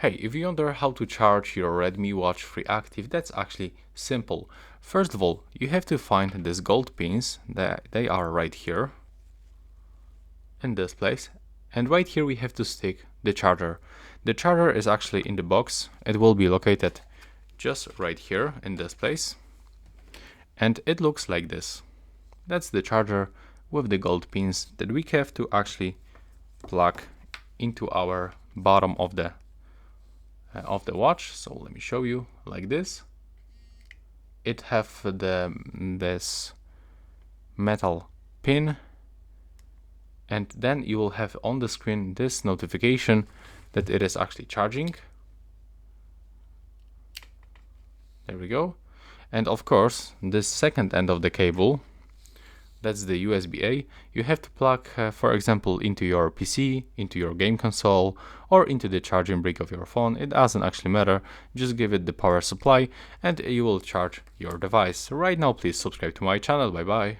Hey, if you wonder how to charge your Redmi Watch free active, that's actually simple. First of all, you have to find these gold pins, they are right here in this place, and right here we have to stick the charger. The charger is actually in the box. It will be located just right here in this place, and it looks like this. That's the charger with the gold pins that we have to actually plug into our bottom of the watch. So let me show you like this. It have this metal pin, and then you will have on the screen this notification that it is actually charging. There we go. And of course, this second end of the cable, that's the USB-A, you have to plug, for example, into your PC, into your game console, or into the charging brick of your phone. It doesn't actually matter, just give it the power supply and you will charge your device. Right now, please subscribe to my channel. Bye bye.